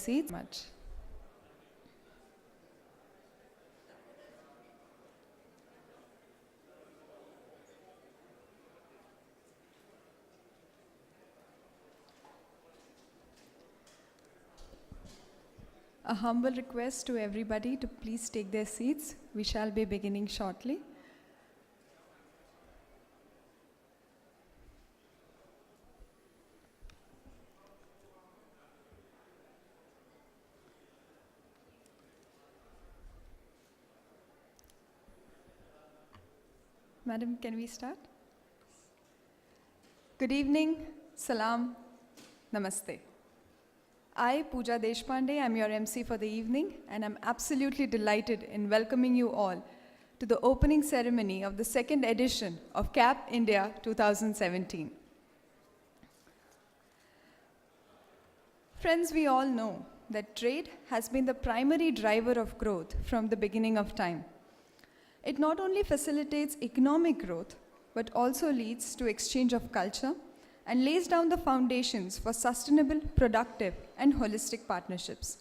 seats. Much. A humble request to everybody to please take their seats. We shall be beginning shortly. Madam, can we start? Good evening, salam, namaste. I, Pooja Deshpande, am your MC for the evening, and I'm absolutely delighted in welcoming you all to the opening ceremony of the second edition of CAP India 2017. Friends, we all know that trade has been the primary driver of growth from the beginning of time. It not only facilitates economic growth, but also leads to exchange of culture and lays down the foundations for sustainable, productive, and holistic partnerships.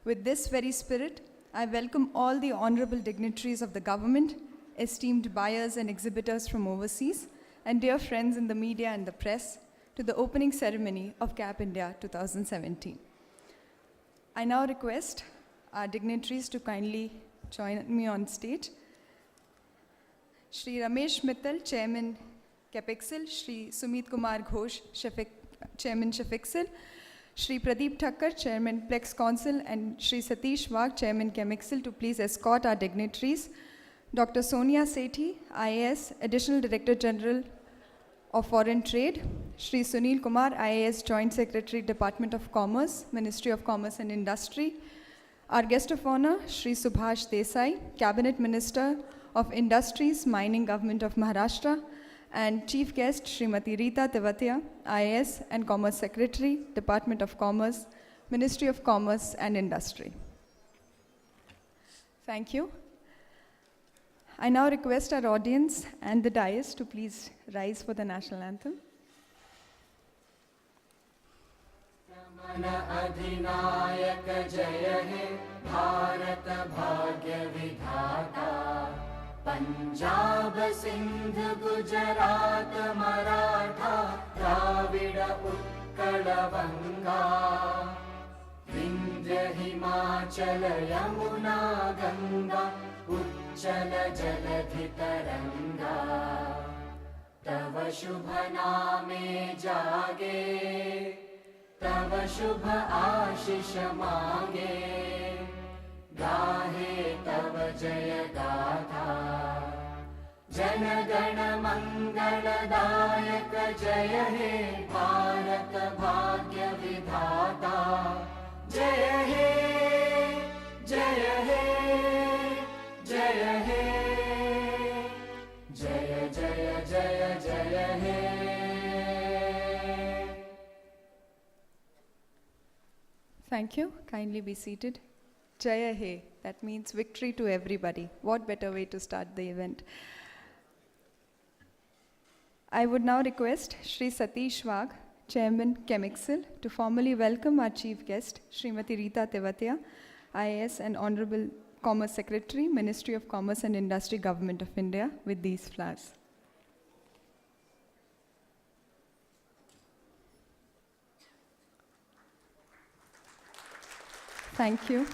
With this very spirit, I welcome all the honorable dignitaries of the government, esteemed buyers and exhibitors from overseas, and dear friends in the media and the press to the opening ceremony of CAP India 2017. I now request our dignitaries to kindly join me on stage. Shri Ramesh Mittal, Chairman CAPEXIL, Shri Sumit Kumar Ghosh, Chairman CAPEXIL, Shri Pradeep Thakkar, Chairman Plex Council, and Shri Satish Wagh, Chairman CAMEXIL, to please escort our dignitaries. Dr. Sonia Sethi, IAS, Additional Director General of Foreign Trade, Shri Sunil Kumar, IAS, Joint Secretary, Department of Commerce, Ministry of Commerce and Industry. Our guest of honor, Shri Subhash Desai, Cabinet Minister of Industries, Mining, Government of Maharashtra, and Chief Guest, Srimati Rita Tewatia, IAS and Commerce Secretary, Department of Commerce, Ministry of Commerce and Industry. Thank you. I now request our audience and the dais to please rise for the national anthem. Namana Adhinayak Jaya He Bharat Bhagya Vidhata Punjab Sindh Gujarat Maratha Dravida Utkala Vanga Vindhya Himachala Yamuna Ganga Uchala Jaladhi Taranga Tava Shubha Name Jage Tava Shubha Ashish Mange Gahe Tava Jaya Gatha Jana Gana Mangala Dayak Jaya He Bharat Bhagya Vidhata Jaya He Jaya He Jaya He Jaya Jaya Jaya Jaya He. Thank you. Kindly be seated. Jaya He, that means victory to everybody. What better way to start the event? I would now request Shri Satish Wagh, Chairman CAMEXIL, to formally welcome our chief guest, Srimati Rita Tewatia, IAS and Honorable Commerce Secretary, Ministry of Commerce and Industry, Government of India, with these flowers. Thank you.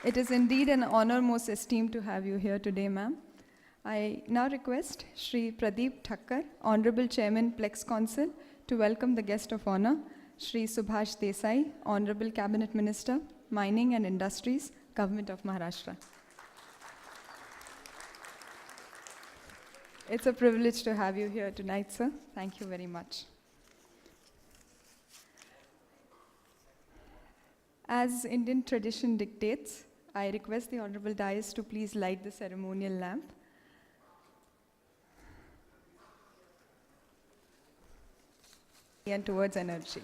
It is indeed an honor, most esteemed, to have you here today, ma'am. I now request Shri Pradeep Thakkar, Honorable Chairman Plex Council, to welcome the guest of honor, Shri Subhash Desai, Honorable Cabinet Minister, Mining and Industries, Government of Maharashtra. It's a privilege to have you here tonight, sir. Thank you very much. As Indian tradition dictates, I request the Honorable Dais to please light the ceremonial lamp. And towards energy.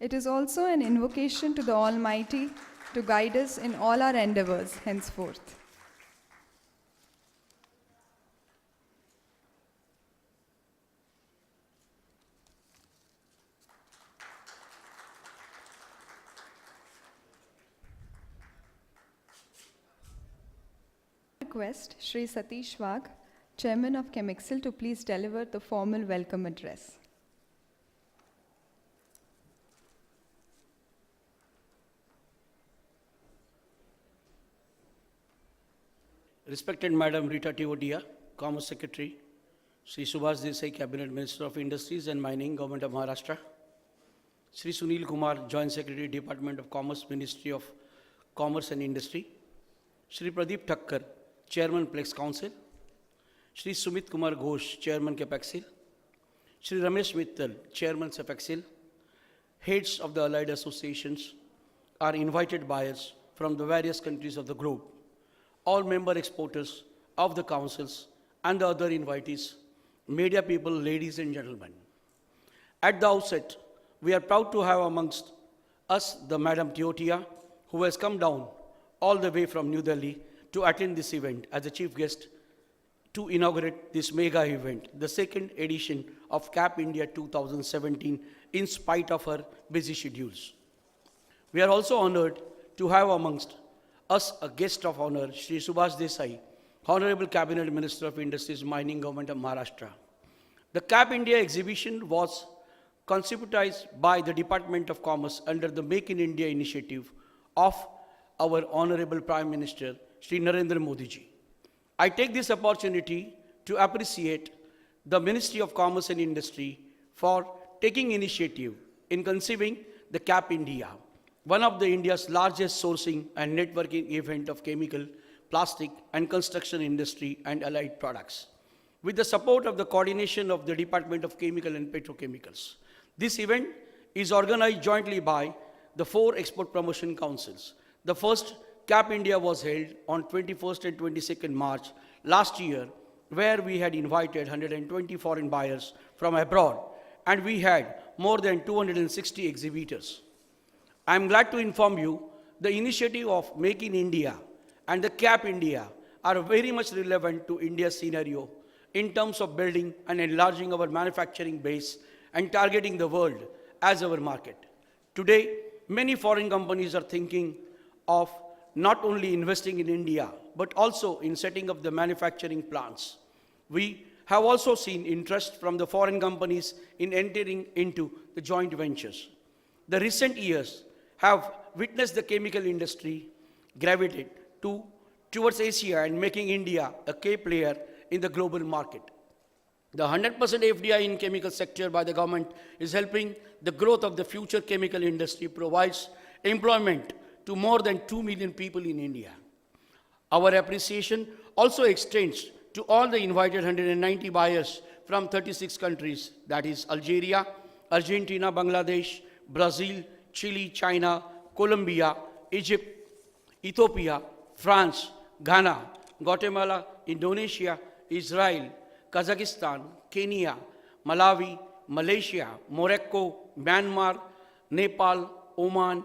It is also an invocation to the Almighty to guide us in all our endeavors henceforth. request Shri Satish Wagh, Chairman of Chemixel, to please deliver the formal welcome address. Respected Madam Rita Teodia, Commerce Secretary, Sri Subhash Desai, Cabinet Minister of Industries and Mining, Government of Maharashtra, Sri Sunil Kumar, Joint Secretary, Department of Commerce, Ministry of Commerce and Industry, Sri Pradeep Thakkar, Chairman Plex Council, Sri Sumit Kumar Ghosh, Chairman Capexil, Sri Ramesh Mittal, Chairman Capexil, heads of the allied associations are invited buyers from the various countries of the globe, all member exporters of the councils and the other invitees, media people, ladies and gentlemen. At the outset, we are proud to have amongst us the Madam Teotia, who has come down all the way from New Delhi to attend this event as a chief guest to inaugurate this mega event, the second edition of CAP India 2017, in spite of her busy schedules. We are also honored to have amongst us a guest of honor, Shri Subhash Desai, Honorable Cabinet Minister of Industries, Mining, Government of Maharashtra. The CAP India exhibition was conceptualized by the Department of Commerce under the Make in India initiative of our Honorable Prime Minister, Shri Narendra Modi ji. I take this opportunity to appreciate the Ministry of Commerce and Industry for taking initiative in conceiving the CAP India, one of the India's largest sourcing and networking event of chemical, plastic and construction industry and allied products. With the support of the coordination of the Department of Chemical and Petrochemicals. This event is organized jointly by the 4 export promotion councils. The first CAP India was held on 21st and 22nd March last year, where we had invited 120 foreign buyers from abroad, and we had more than 260 exhibitors. I am glad to inform you the initiative of Make in India and the CAP India are very much relevant to India's scenario in terms of building and enlarging our manufacturing base and targeting the world as our market. Today, many foreign companies are thinking of not only investing in India, but also in setting up the manufacturing plants. We have also seen interest from the foreign companies in entering into the joint ventures. The recent years have witnessed the chemical industry gravitate towards Asia and making India a key player in the global market. The 100% FDI in chemical sector by the government is helping the growth of the future chemical industry, provides employment to more than 2 million people in India. Our appreciation also extends to all the invited 190 buyers from 36 countries, that is Algeria, Argentina, Bangladesh, Brazil, Chile, China, Colombia, Egypt, Ethiopia, France, Ghana, Guatemala, Indonesia, Israel, Kazakhstan, Kenya, Malawi, Malaysia, Morocco, Myanmar, Nepal, Oman,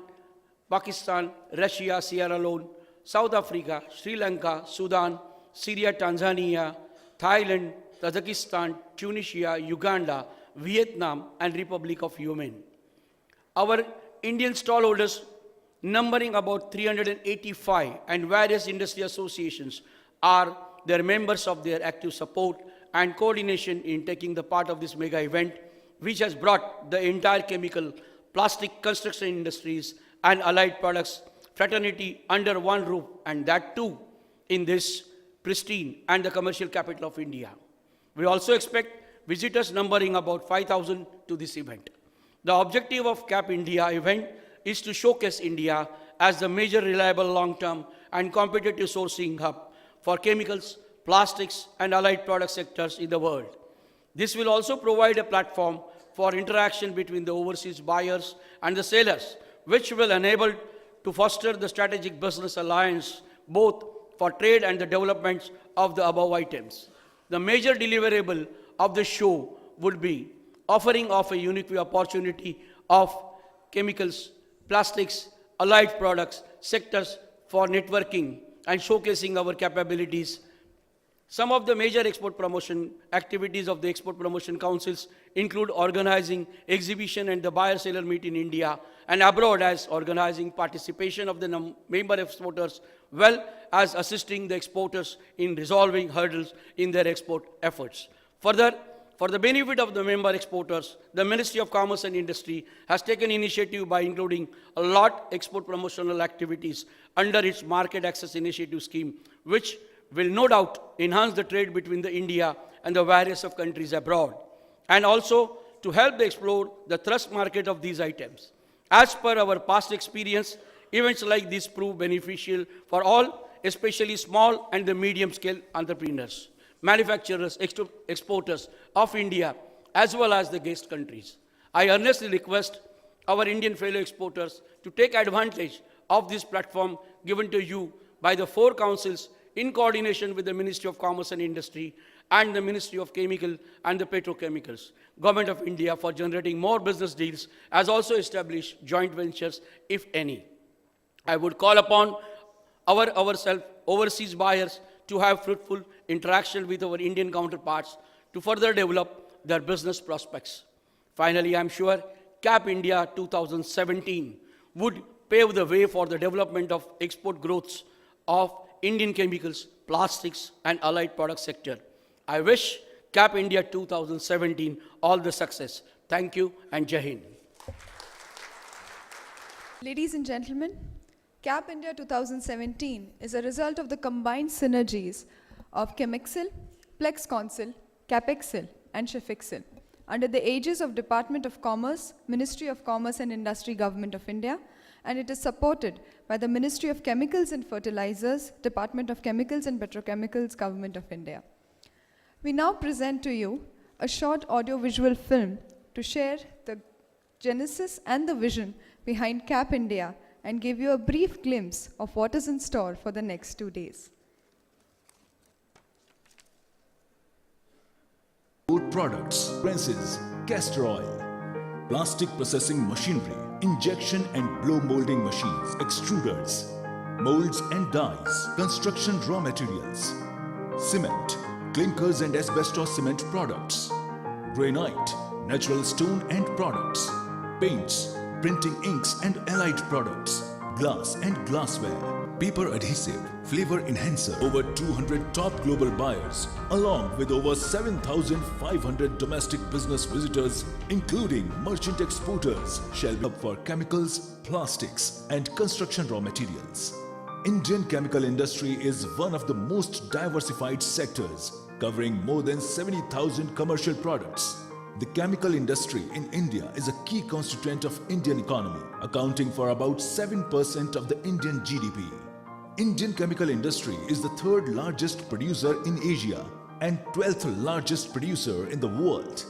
Pakistan, Russia, Sierra Leone, South Africa, Sri Lanka, Sudan, Syria, Tanzania, Thailand, Tajikistan, Tunisia, Uganda, Vietnam, and Republic of Yemen. Our Indian stallholders, numbering about 385, and various industry associations are their members of their active support and coordination in taking the part of this mega event, which has brought the entire chemical, plastic, construction industries and allied products fraternity under one roof, and that too in this pristine and the commercial capital of India. We also expect visitors numbering about 5,000 to this event. The objective of CAP India event is to showcase India as the major reliable long-term and competitive sourcing hub for chemicals, plastics and allied product sectors in the world. This will also provide a platform for interaction between the overseas buyers and the sellers, which will enable to foster the strategic business alliance both for trade and the development of the above items. The major deliverable of the show would be offering of a unique opportunity of chemicals, plastics, allied products sectors for networking and showcasing our capabilities, Some of the major export promotion activities of the Export Promotion Councils include organizing exhibition and the buyer-seller meet in India and abroad, as organizing participation of the member exporters, well as assisting the exporters in resolving hurdles in their export efforts. Further, for the benefit of the member exporters, the Ministry of Commerce and Industry has taken initiative by including a lot export promotional activities under its Market Access Initiative scheme, which will no doubt enhance the trade between the India and the various of countries abroad, and also to help explore the thrust market of these items. As per our past experience, events like this prove beneficial for all, especially small and the medium-scale entrepreneurs, manufacturers, exporters of India, as well as the guest countries. I earnestly request our Indian fellow exporters to take advantage of this platform given to you by the four councils in coordination with the Ministry of Commerce and Industry and the Ministry of Chemical and the Petrochemicals. Government of India for generating more business deals has also established joint ventures, if any. I would call upon our overseas buyers to have fruitful interaction with our Indian counterparts to further develop their business prospects. Finally, I am sure CAPINDIA 2017 would pave the way for the development of export growths of Indian chemicals, plastics, and allied product sector. I wish CAPINDIA 2017 all the success. Thank you and Jai Hind. Ladies and gentlemen, CAPINDIA 2017 is a result of the combined synergies of Chemixil, PlexConsil, CapExil, and Shefixil under the aegis of Department of Commerce, Ministry of Commerce and Industry, Government of India, and it is supported by the Ministry of Chemicals and Fertilizers, Department of Chemicals and Petrochemicals, Government of India. We now present to you a short audio-visual film to share the genesis and the vision behind CAPINDIA and give you a brief glimpse of what is in store for the next 2 days. Wood products, presses, castor oil, plastic processing machinery, injection and blow molding machines, extruders, molds and dyes, construction raw materials, cement, clinkers and asbestos cement products, granite, natural stone and products, paints, printing inks and allied products, glass and glassware, paper adhesive, flavor enhancer, over 200 top global buyers, along with over 7,500 domestic business visitors, including merchant exporters, shall be up for chemicals, plastics, and construction raw materials. Indian chemical industry is one of the most diversified sectors, covering more than 70,000 commercial products. The chemical industry in India is a key constituent of Indian economy, accounting for about 7% of the Indian GDP. Indian chemical industry is the third largest producer in Asia and 12th largest producer in the world.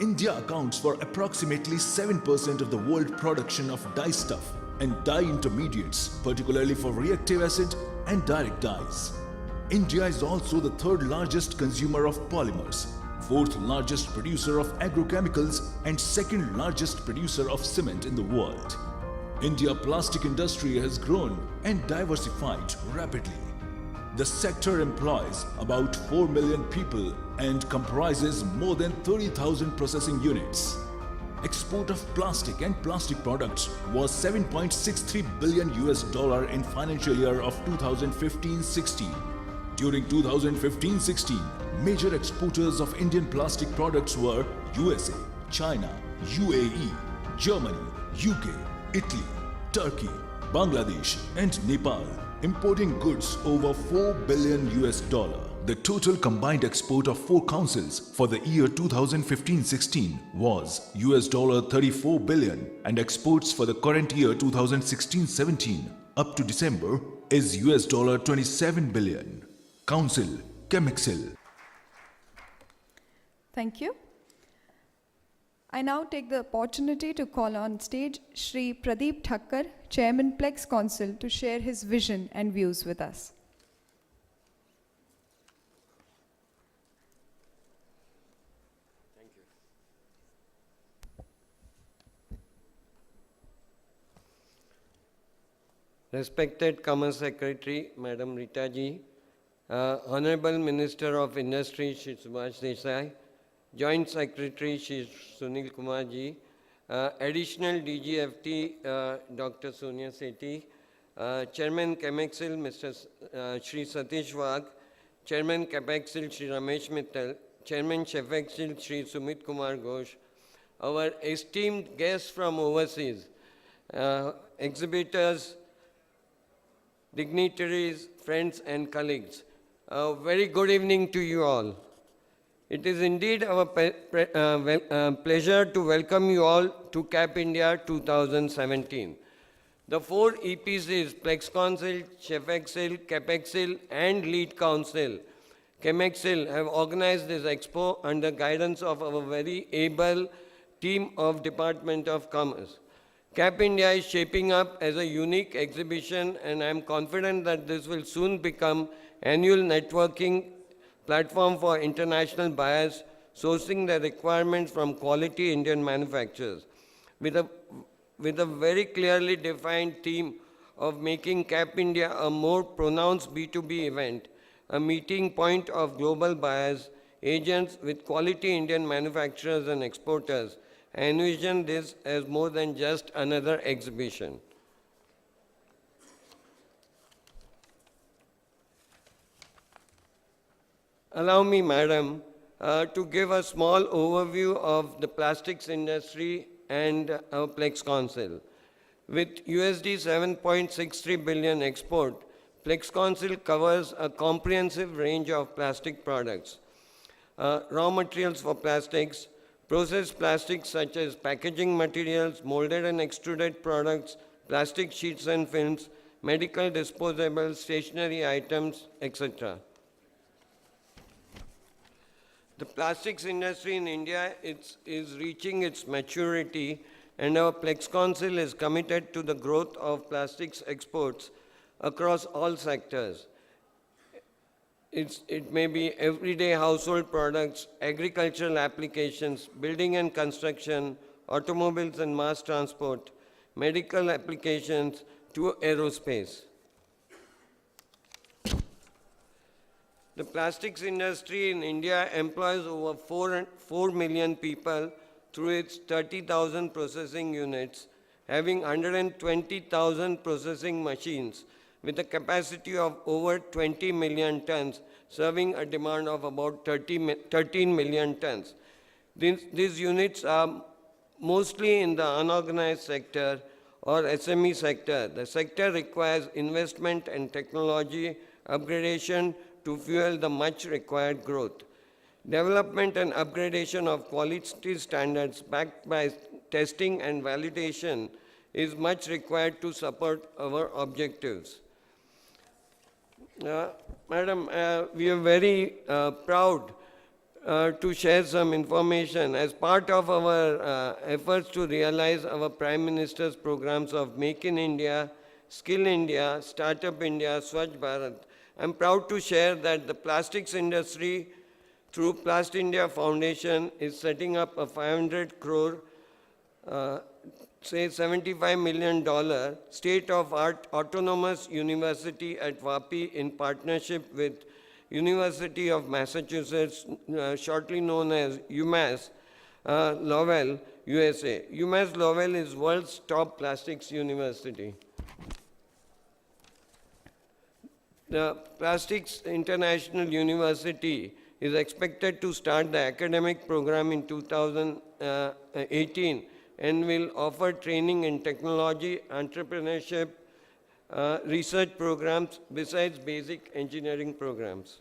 India accounts for approximately 7% of the world production of dyestuff and dye intermediates, particularly for reactive acid and direct dyes. India is also the third largest consumer of polymers, fourth largest producer of agrochemicals, and second largest producer of cement in the world. India plastic industry has grown and diversified rapidly. The sector employs about 4 million people and comprises more than 30,000 processing units. Export of plastic and plastic products was $7.63 billion in financial year of 2015-16. During 2015-16, major exporters of Indian plastic products were USA, China, UAE, Germany, UK, Italy, Turkey, Bangladesh, and Nepal, importing goods over $4 billion. The total combined export of four councils for the year 2015-16 was $34 billion, and exports for the current year 2016-17 up to December is $27 billion. Council, Chemixil. Thank you. I now take the opportunity to call on stage Shri Pradeep Thakkar, Chairman PlexConsil, to share his vision and views with us. Thank you. Respected Commerce Secretary, Madam Rita Ji, Honorable Minister of Industry, Shri Subhash Desai, Joint Secretary, Shri Sunil Kumar ji, Additional DGFT, Dr. Sonia Sethi, Chairman CAMEXIL, Mr. Shri Satish Wagh, Chairman CAPEXIL, Shri Ramesh Mittal, Chairman CHEFEXIL, Shri Sumit Kumar Ghosh, our esteemed guests from overseas, exhibitors, dignitaries, friends and colleagues. A very good evening to you all. It is indeed our pleasure to welcome you all to CAPINDIA 2017. The four EPCs, Plex Council, CHEFEXIL, CAPEXIL and Lead Council, CAMEXIL, have organized this expo under guidance of our very able team of Department of Commerce. CAPINDIA is shaping up as a unique exhibition, and I am confident that this will soon become annual networking platform for international buyers sourcing their requirements from quality Indian manufacturers. With a very clearly defined theme of making CAPINDIA a more pronounced B2B event, a meeting point of global buyers, agents with quality Indian manufacturers and exporters, I envision this as more than just another exhibition. Allow me, madam, to give a small overview of the plastics industry and our Plex Council. With USD 7.63 billion export, Plex Council covers a comprehensive range of plastic products, raw materials for plastics, processed plastics such as packaging materials, molded and extruded products, plastic sheets and films, medical disposables, stationery items, etc. The plastics industry in India is reaching its maturity, and our Plex Council is committed to the growth of plastics exports across all sectors. It may be everyday household products, agricultural applications, building and construction, automobiles and mass transport, medical applications to aerospace. The plastics industry in India employs over 4 million people through its 30,000 processing units, having 120,000 processing machines with a capacity of over 20 million tons, serving a demand of about 13 million tons. These units are mostly in the unorganized sector or SME sector. The sector requires investment and technology upgradation to fuel the much required growth. Development and upgradation of quality standards backed by testing and validation is much required to support our objectives. Madam, we are very proud to share some information as part of our efforts to realize our Prime Minister's programs of Make in India, Skill India, Startup India, Swachh Bharat. I'm proud to share that the plastics industry through Plast India Foundation is setting up a 500 crore, say $75 million state-of-art autonomous university at Vapi in partnership with University of Massachusetts, shortly known as UMass Lowell, USA. UMass Lowell is world's top plastics university. The Plastics International University is expected to start the academic program in 2018 and will offer training in technology, entrepreneurship, research programs besides basic engineering programs.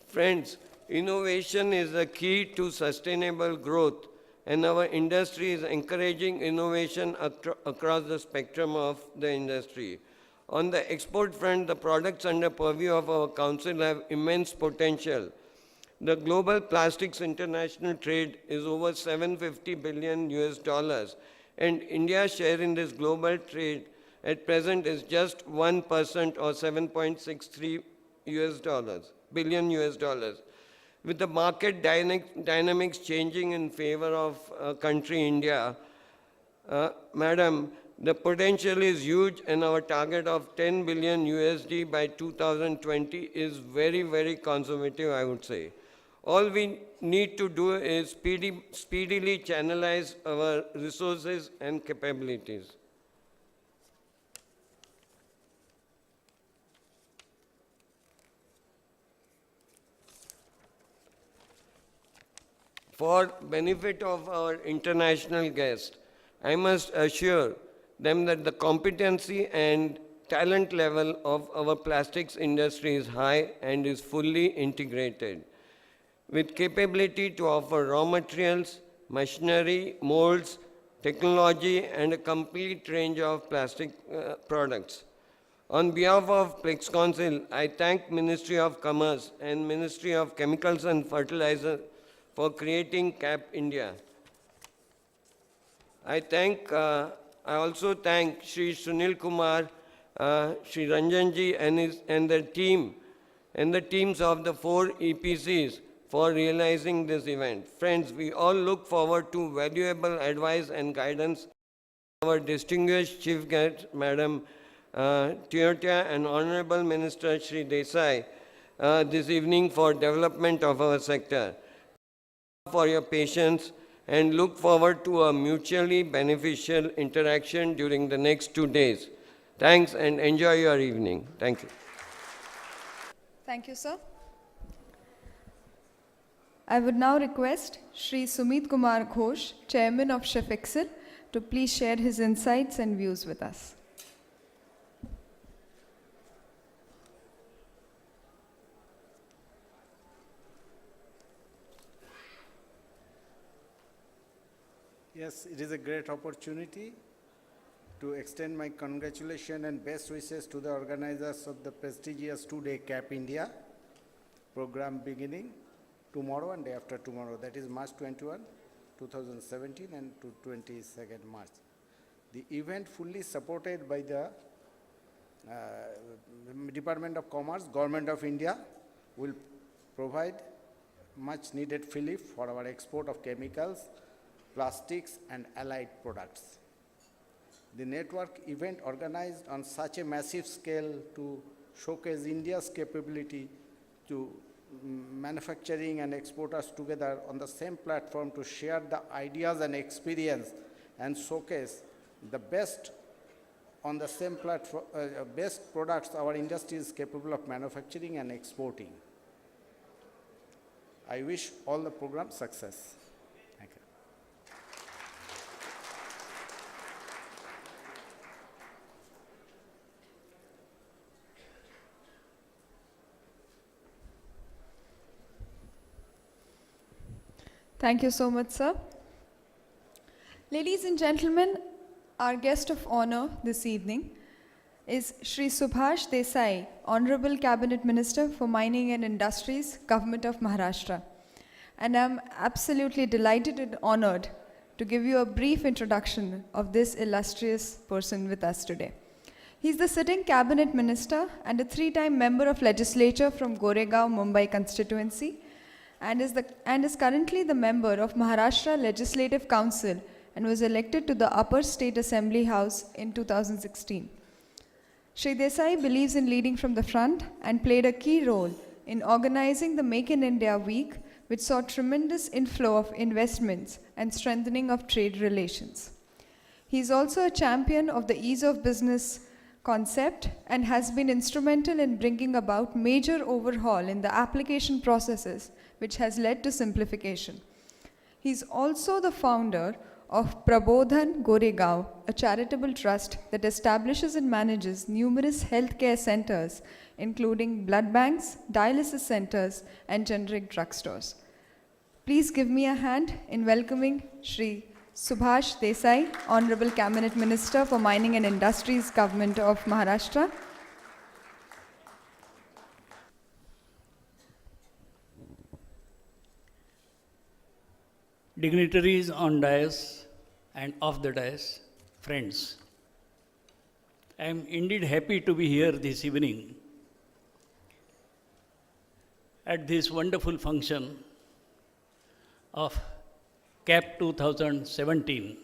Friends, innovation is the key to sustainable growth, and our industry is encouraging innovation across the spectrum of the industry. On the export front, the products under purview of our council have immense potential. The global plastics international trade is over $750 billion and India's share in this global trade at present is just 1% or $7.63 billion. With the market dynamics changing in favor of country India, Madam, The potential is huge, and our target of 10 billion USD by 2020 is very, very conservative, I would say. All we need to do is speedily channelize our resources and capabilities. For benefit of our international guests, I must assure them that the competency and talent level of our plastics industry is high and is fully integrated, with capability to offer raw materials, machinery, molds, technology, and a complete range of plastic products. On behalf of Plex Council, I thank Ministry of Commerce and Ministry of Chemicals and Fertilizer for creating CAP India. I also thank Shri Sunil Kumar, Shri Ranjanji and the team and the teams of the 4 EPCs for realizing this event. Friends, we all look forward to valuable advice and guidance from our distinguished Chief Guest, Madam Teotia, and Honorable Minister Shri Desai this evening for development of our sector. For your patience and look forward to a mutually beneficial interaction during the next 2 days. Thanks and enjoy your evening. Thank you. Thank you, sir. I would now request Shri Sumit Kumar Ghosh, Chairman of Chef Excel, to please share his insights and views with us. Yes, it is a great opportunity to extend my congratulations and best wishes to the organizers of the prestigious two-day CAP India program beginning tomorrow and day after tomorrow, that is March 21, 2017 and to 22nd March. The event fully supported by the Department of Commerce, Government of India will provide much needed fillip for our export of chemicals, plastics and allied products. The network event organized on such a massive scale to showcase India's capability to manufacturing and exporters together on the same platform to share the ideas and experience and showcase the best on the same platform, best products our industry is capable of manufacturing and exporting. I wish all the program success. Thank you. Thank you so much, sir. Ladies and gentlemen, our guest of honor this evening is Shri Subhash Desai, Honorable Cabinet Minister for Mining and Industries, Government of Maharashtra. And I'm absolutely delighted and honored to give you a brief introduction of this illustrious person with us today. He's the sitting Cabinet Minister and a 3-time member of legislature from Goregaon, Mumbai constituency, and is currently the member of Maharashtra Legislative Council and was elected to the Upper State Assembly House in 2016. Shri Desai believes in leading from the front and played a key role in organizing the Make in India Week, which saw tremendous inflow of investments and strengthening of trade relations. He is also a champion of the ease of business concept and has been instrumental in bringing about major overhaul in the application processes, which has led to simplification. He is also the founder of Prabodhan Goregaon, a charitable trust that establishes and manages numerous healthcare centers, including blood banks, dialysis centers, and generic drugstores. Please give me a hand in welcoming Shri Subhash Desai, Honorable Cabinet Minister for Mining and Industries, Government of Maharashtra. Dignitaries on dais and off the dais, friends. I am indeed happy to be here this evening at this wonderful function of CAP 2017.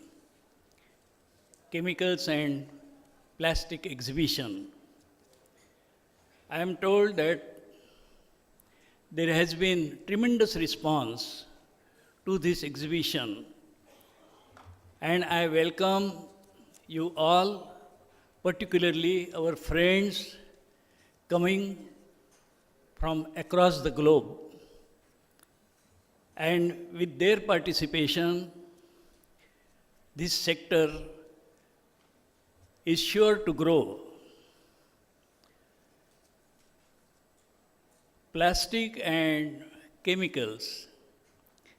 chemicals and plastic exhibition. I am told that there has been tremendous response to this exhibition, and I welcome you all, particularly our friends coming from across the globe. And with their participation, this sector is sure to grow. Plastic and chemicals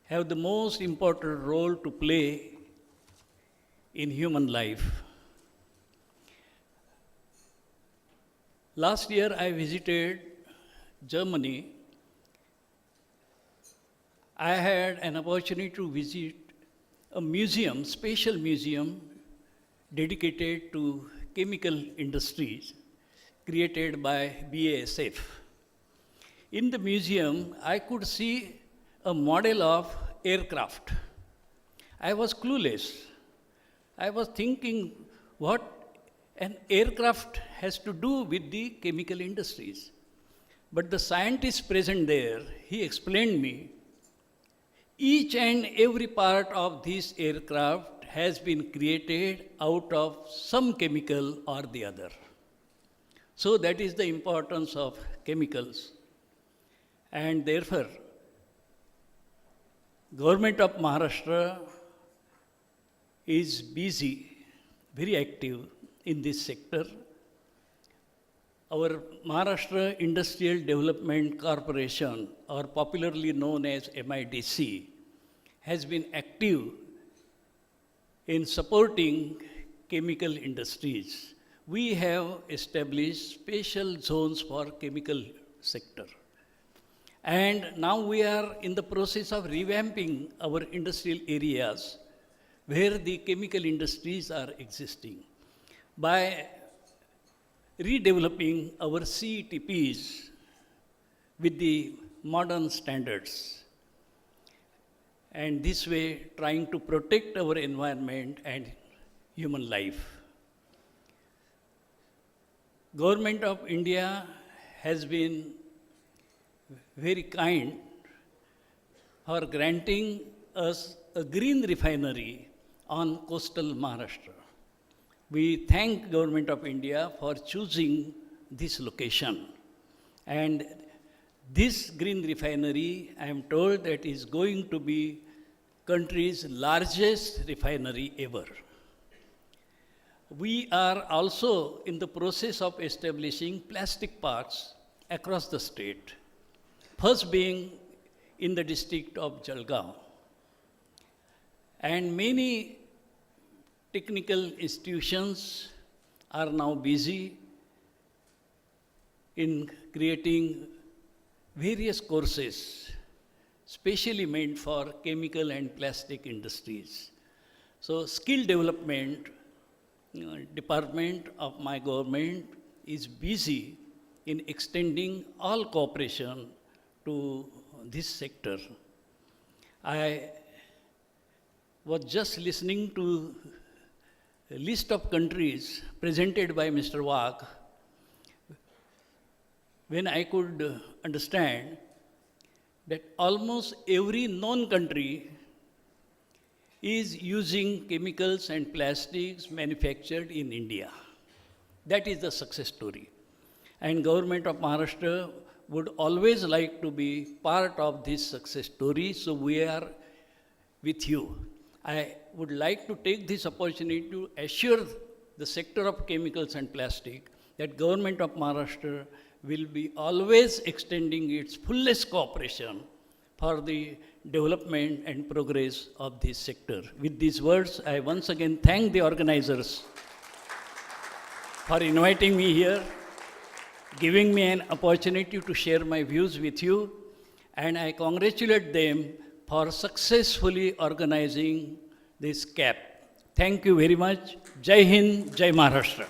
have the most important role to play in human life. Last year I visited Germany. I had an opportunity to visit a museum, special museum dedicated to chemical industries created by BASF. In the museum, I could see a model of aircraft. I was clueless. I was thinking what an aircraft has to do with the chemical industries. But the scientist present there, he explained me, each and every part of this aircraft has been created out of some chemical or the other. So that is the importance of chemicals. And therefore, Government of Maharashtra is busy, very active in this sector. Our Maharashtra Industrial Development Corporation, or popularly known as MIDC, has been active in supporting chemical industries. We have established special zones for chemical sector. And now we are in the process of revamping our industrial areas where the chemical industries are existing by redeveloping our CETPs with the modern standards, and this way trying to protect our environment and human life. Government of India has been very kind for granting us a green refinery on coastal Maharashtra. We thank Government of India for choosing this location. And this green refinery, I am told, that is going to be country's largest refinery ever. We are also in the process of establishing plastic parks across the state, first being in the district of Jalgaon. And many technical institutions are now busy in creating various courses specially meant for chemical and plastic industries. So skill development department of my government is busy in extending all cooperation to this sector. I was just listening to a list of countries presented by Mr. Wagh, when I could understand that almost every known country is using chemicals and plastics manufactured in India. That is the success story. And Government of Maharashtra would always like to be part of this success story, so we are with you. I would like to take this opportunity to assure the sector of chemicals and plastic that Government of Maharashtra will be always extending its fullest cooperation for the development and progress of this sector. With these words, I once again thank the organizers for inviting me here, giving me an opportunity to share my views with you, and I congratulate them for successfully organizing this CAP. Thank you very much. Jai Hind, Jai Maharashtra.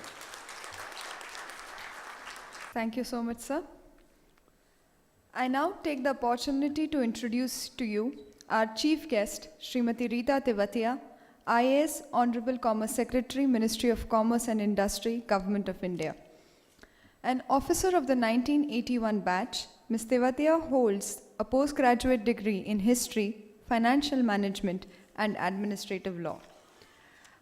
Thank you so much, sir. I now take the opportunity to introduce to you our chief guest, Srimati Rita Tewatia, IAS Honorable Commerce Secretary, Ministry of Commerce and Industry, Government of India. An officer of the 1981 batch, Ms. Tewatia holds a postgraduate degree in History, Financial Management and Administrative Law.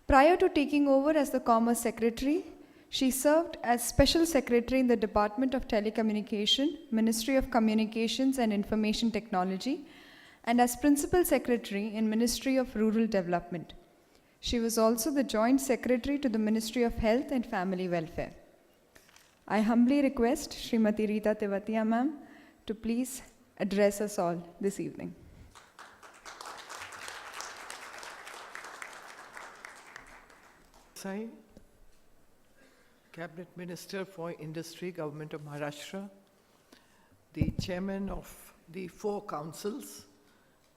Prior to taking over as the Commerce Secretary, she served as Special Secretary in the Department of Telecommunication, Ministry of Communications and Information Technology, and as Principal Secretary in Ministry of Rural Development. She was also the Joint Secretary to the Ministry of Health and Family Welfare. I humbly request Srimati Rita Tewatia ma'am to please address us all this evening. Sai, Cabinet Minister for Industry, Government of Maharashtra, the Chairman of the 4 councils,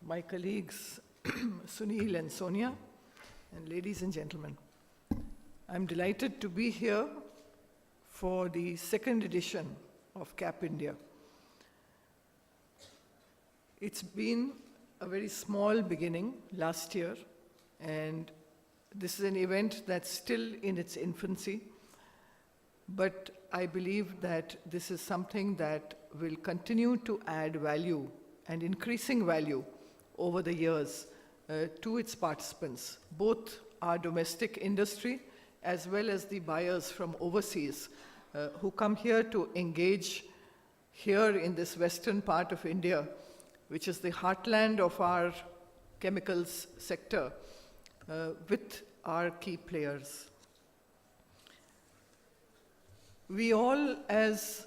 my colleagues Sunil and Sonia, and ladies and gentlemen. I'm delighted to be here for the 2nd edition of CAPINDIA. It's been a very small beginning last year, and this is an event that's still in its infancy, but I believe that this is something that will continue to add value and increasing value over the years to its participants, both our domestic industry as well as the buyers from overseas who come here to engage here in this western part of India, which is the heartland of our chemicals sector, with our key players. We all, as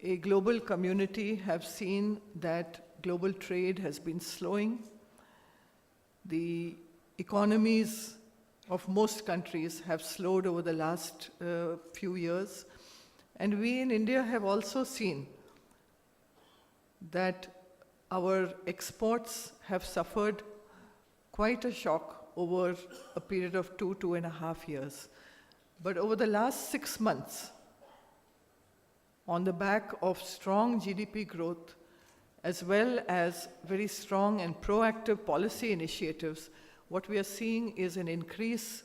a global community, have seen that global trade has been slowing. The economies of most countries have slowed over the last few years. And we in India have also seen that our exports have suffered quite a shock over a period of 2.5 years. But over the last 6 months, on the back of strong GDP growth, as well as very strong and proactive policy initiatives, what we are seeing is an increase,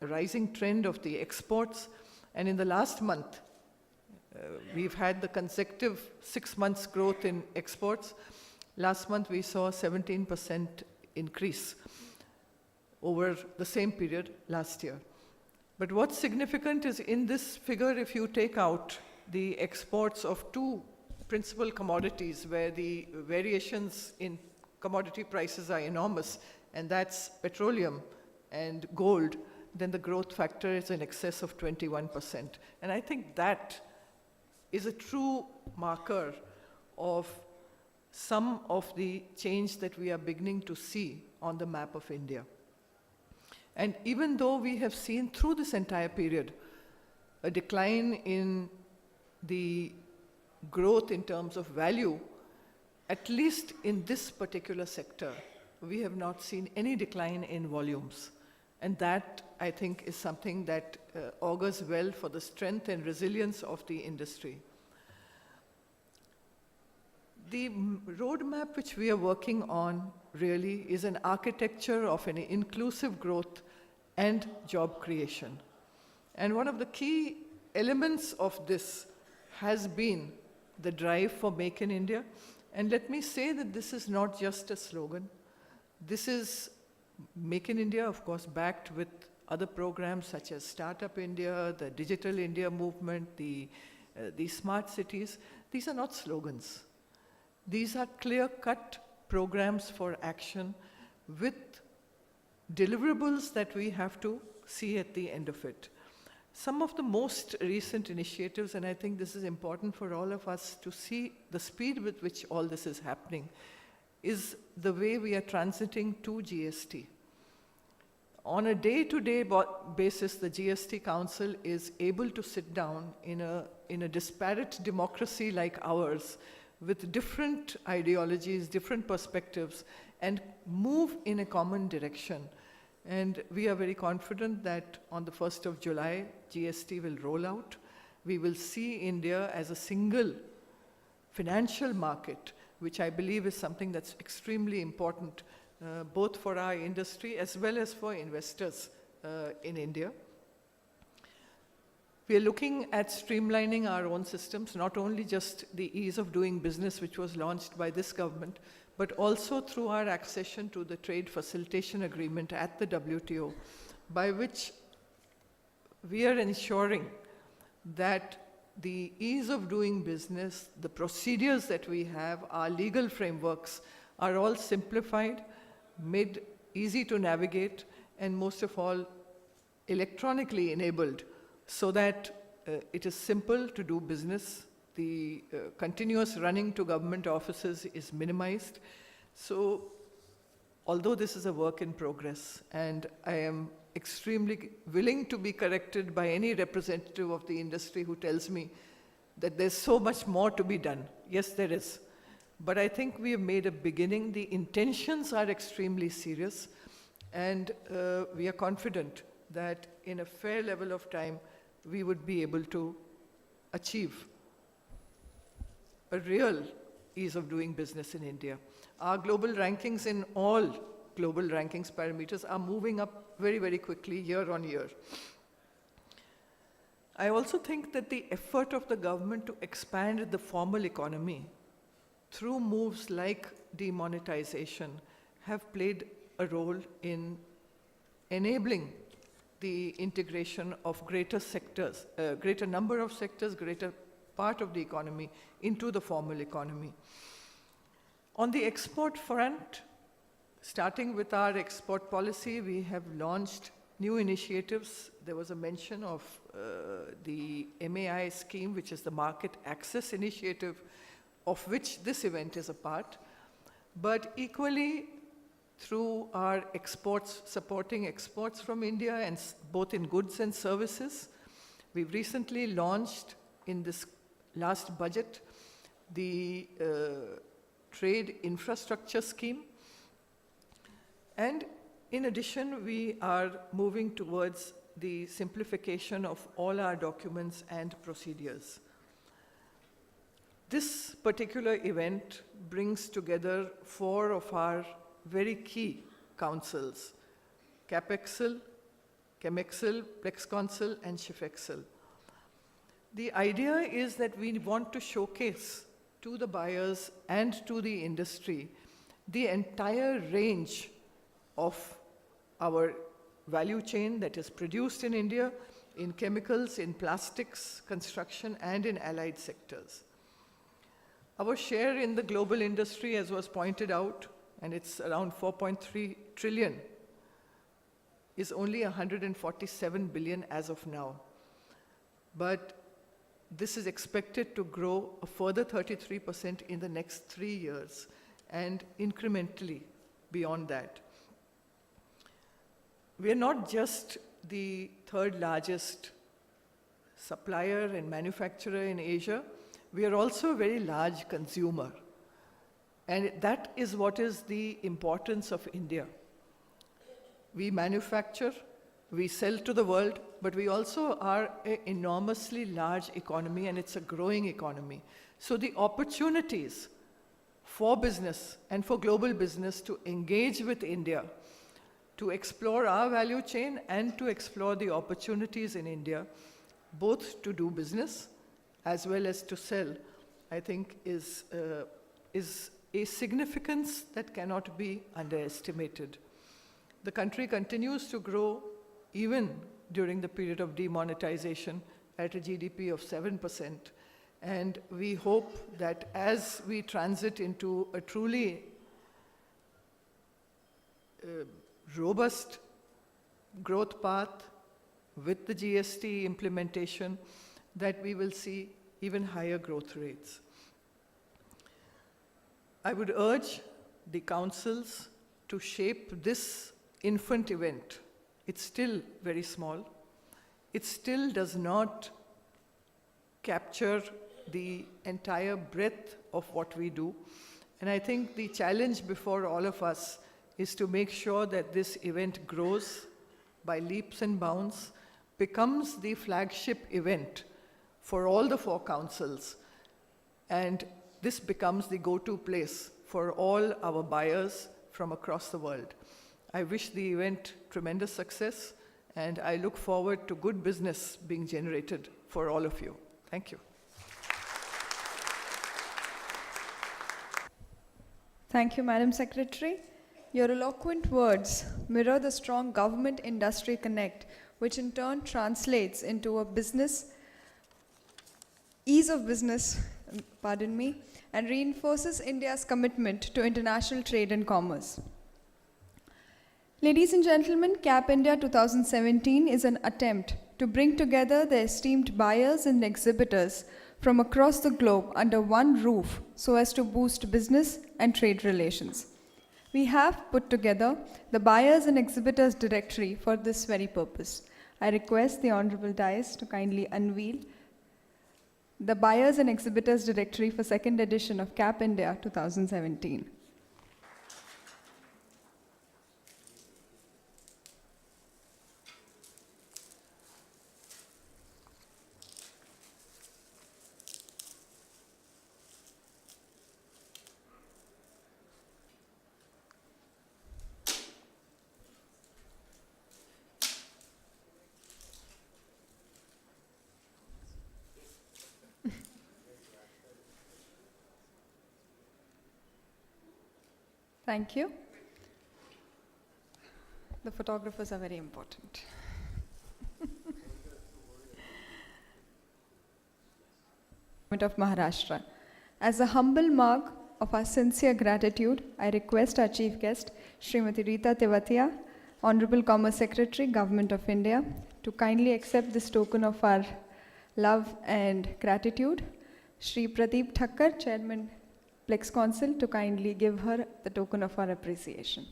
a rising trend of the exports. And in the last month, we've had the consecutive 6 months growth in exports. Last month, we saw a 17% increase over the same period last year. But what's significant is in this figure, if you take out the exports of 2 principal commodities where the variations in commodity prices are enormous, and that's petroleum and gold, then the growth factor is in excess of 21%. And I think that is a true marker of some of the change that we are beginning to see on the map of India. And even though we have seen through this entire period a decline in the growth in terms of value, at least in this particular sector, we have not seen any decline in volumes. And that, I think, is something that augurs well for the strength and resilience of the industry. The roadmap which we are working on really is an architecture of an inclusive growth and job creation. And one of the key elements of this has been the drive for Make in India. And let me say that this is not just a slogan. This is Make in India, of course, backed with other programs such as Startup India, the Digital India movement, the smart cities. These are not slogans. These are clear-cut programs for action with deliverables that we have to see at the end of it. Some of the most recent initiatives, and I think this is important for all of us to see the speed with which all this is happening, is the way we are transiting to GST. On a day-to-day basis, the GST Council is able to sit down in a disparate democracy like ours with different ideologies, different perspectives, and move in a common direction. And we are very confident that on the 1st of July, GST will roll out. We will see India as a single financial market, which I believe is something that's extremely important both for our industry as well as for investors in India. We are looking at streamlining our own systems, not only just the ease of doing business, which was launched by this government, but also through our accession to the Trade Facilitation Agreement at the WTO, by which we are ensuring that the ease of doing business, the procedures that we have, our legal frameworks are all simplified, made easy to navigate, and most of all, electronically enabled, so that it is simple to do business. The continuous running to government offices is minimized. So, although this is a work in progress, and I am extremely willing to be corrected by any representative of the industry who tells me that there's so much more to be done. Yes, there is. But I think we have made a beginning. The intentions are extremely serious, and we are confident that in a fair level of time, we would be able to achieve a real ease of doing business in India. Our global rankings in all global rankings parameters are moving up very, very quickly year on year. I also think that the effort of the government to expand the formal economy through moves like demonetization have played a role in enabling the integration of greater sectors, greater number of sectors, greater part of the economy into the formal economy. On the export front, starting with our export policy, we have launched new initiatives. There was a mention of the MAI scheme, which is the Market Access Initiative, of which this event is a part. But equally, through our exports, supporting exports from India, and both in goods and services, we've recently launched in this last budget the Trade Infrastructure Scheme. And in addition, we are moving towards the simplification of all our documents and procedures. This particular event brings together 4 of our very key councils: CAPEXL, ChemExcel, PlexCouncil, and ShifExcel. The idea is that we want to showcase to the buyers and to the industry the entire range of our value chain that is produced in India, in chemicals, in plastics, construction, and in allied sectors. Our share in the global industry, as was pointed out, and it's around 4.3 trillion, is only 147 billion as of now. But this is expected to grow a further 33% in the next 3 years, and incrementally beyond that. We are not just the 3rd largest supplier and manufacturer in Asia, we are also a very large consumer. And that is what is the importance of India. We manufacture, we sell to the world, but we also are an enormously large economy, and it's a growing economy. So the opportunities for business and for global business to engage with India, to explore our value chain and to explore the opportunities in India, both to do business as well as to sell, I think is a significance that cannot be underestimated. The country continues to grow even during the period of demonetization at a GDP of 7%. And we hope that as we transit into a truly robust growth path with the GST implementation, that we will see even higher growth rates. I would urge the councils to shape this infant event. It's still very small. It still does not capture the entire breadth of what we do. And I think the challenge before all of us is to make sure that this event grows by leaps and bounds, becomes the flagship event for all the 4 councils, and this becomes the go-to place for all our buyers from across the world. I wish the event tremendous success, and I look forward to good business being generated for all of you. Thank you. Thank you, Madam Secretary. Your eloquent words mirror the strong government-industry connect, which in turn translates into a ease of business, and reinforces India's commitment to international trade and commerce. Ladies and gentlemen, CAPINDIA 2017 is an attempt to bring together the esteemed buyers and exhibitors from across the globe under one roof so as to boost business and trade relations. We have put together the Buyers and Exhibitors Directory for this very purpose. I request the Honorable Dais to kindly unveil the Buyers and Exhibitors Directory for 2nd edition of CAPINDIA 2017. Thank you. The photographers are very important. Government of Maharashtra. As a humble mark of our sincere gratitude, I request our chief guest, Srimati Rita Tewatia, Honorable Commerce Secretary, Government of India, to kindly accept this token of our love and gratitude. Shri Pradeep Thakkar, Chairman, Plex Council, to kindly give her the token of our appreciation.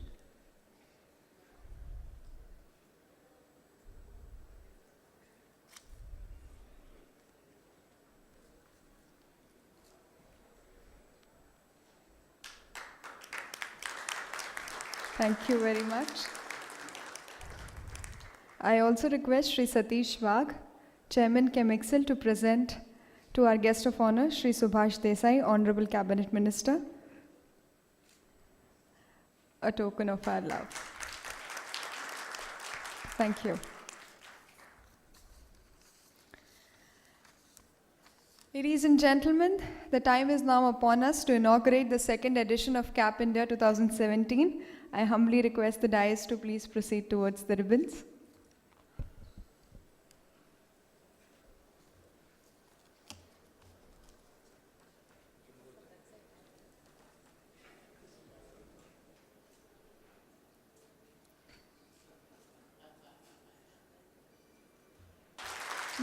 Thank you very much. I also request Shri Satish Wagh, Chairman ChemExcel, to present to our guest of honor, Shri Subhash Desai, Honorable Cabinet Minister, a token of our love. Thank you. Ladies and gentlemen, the time is now upon us to inaugurate the 2nd edition of CAPINDIA 2017. I humbly request the dais to please proceed towards the ribbons.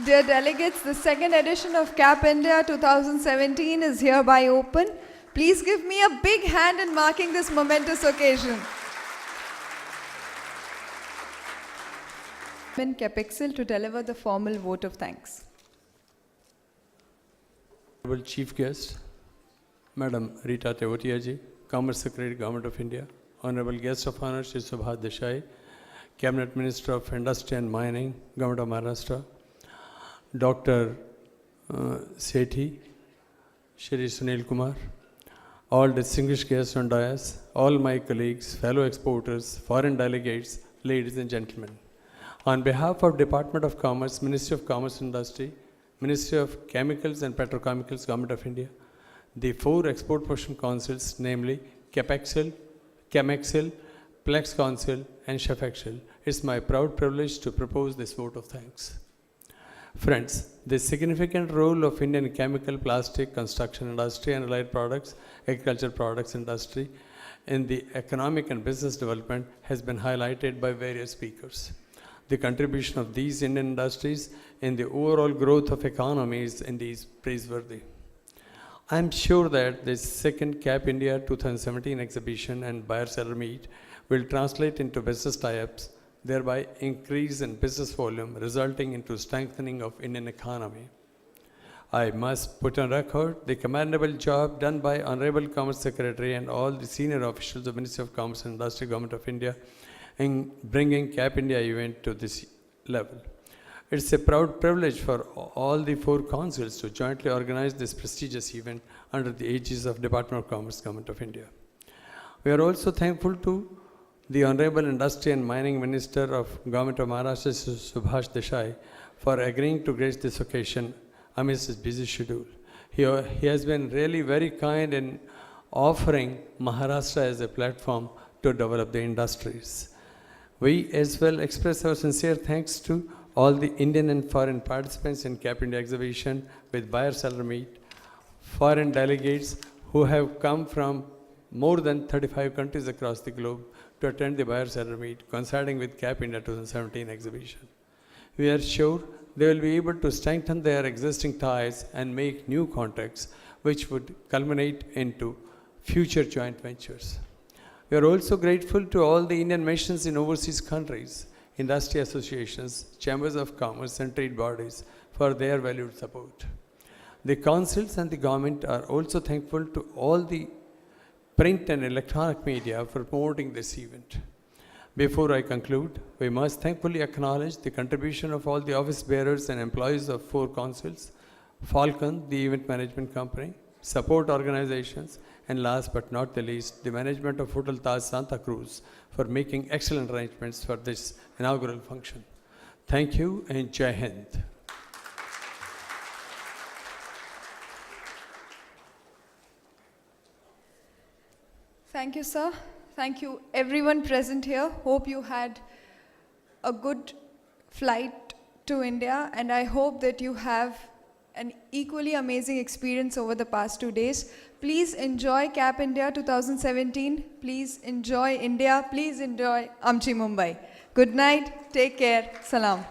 Dear delegates, the 2nd edition of CAPINDIA 2017 is hereby open. Please give me a big hand in marking this momentous occasion. CAPEXL to deliver the formal vote of thanks. Honorable Chief Guest, Madam Rita Tewatia ji, Commerce Secretary, Government of India, Honorable Guest of Honor, Shri Subhash Desai, Cabinet Minister of Industry and Mining, Government of Maharashtra, Dr. Sethi, Shri Sunil Kumar, all distinguished guests on dais, all my colleagues, fellow exporters, foreign delegates, ladies and gentlemen. On behalf of Department of Commerce, Ministry of Commerce and Industry, Ministry of Chemicals and Petrochemicals, Government of India, the 4 export promotion councils, namely CAPEXL, ChemExcel, Plex Council, and ChefExcel, it's my proud privilege to propose this vote of thanks. Friends, the significant role of Indian chemical, plastic, construction industry, and allied products, agriculture products industry in the economic and business development has been highlighted by various speakers. The contribution of these Indian industries in the overall growth of economies is praiseworthy. I am sure that this 2nd CAPINDIA 2017 exhibition and buyer-seller meet will translate into business tie-ups, thereby increase in business volume, resulting into strengthening of Indian economy. I must put on record the commendable job done by Honorable Commerce Secretary and all the senior officials of Ministry of Commerce and Industry, Government of India, in bringing CAPINDIA event to this level. It's a proud privilege for all the 4 councils to jointly organize this prestigious event under the aegis of Department of Commerce, Government of India. We are also thankful to the Honorable Industry and Mining Minister of Government of Maharashtra, Subhash Desai, for agreeing to grace this occasion amidst his busy schedule. He has been really very kind in offering Maharashtra as a platform to develop the industries. We as well express our sincere thanks to all the Indian and foreign participants in CAPINDIA exhibition with buyer-seller meet, foreign delegates who have come from more than 35 countries across the globe to attend the buyer-seller meet coinciding with CAPINDIA 2017 exhibition. We are sure they will be able to strengthen their existing ties and make new contacts which would culminate into future joint ventures. We are also grateful to all the Indian missions in overseas countries, industry associations, chambers of commerce and trade bodies for their valued support. The councils and the government are also thankful to all the print and electronic media for promoting this event. Before I conclude, we must thankfully acknowledge the contribution of all the office bearers and employees of 4 councils, Falcon, the event management company, support organizations, and last but not the least, the management of Hotel Taj Santa Cruz for making excellent arrangements for this inaugural function. Thank you and Jai Hind. Thank you, sir. Thank you, everyone present here. Hope you had a good flight to India, and I hope that you have an equally amazing experience over the past 2 days. Please enjoy CAPINDIA 2017. Please enjoy India. Please enjoy Amchi Mumbai. Good night. Take care. Salam.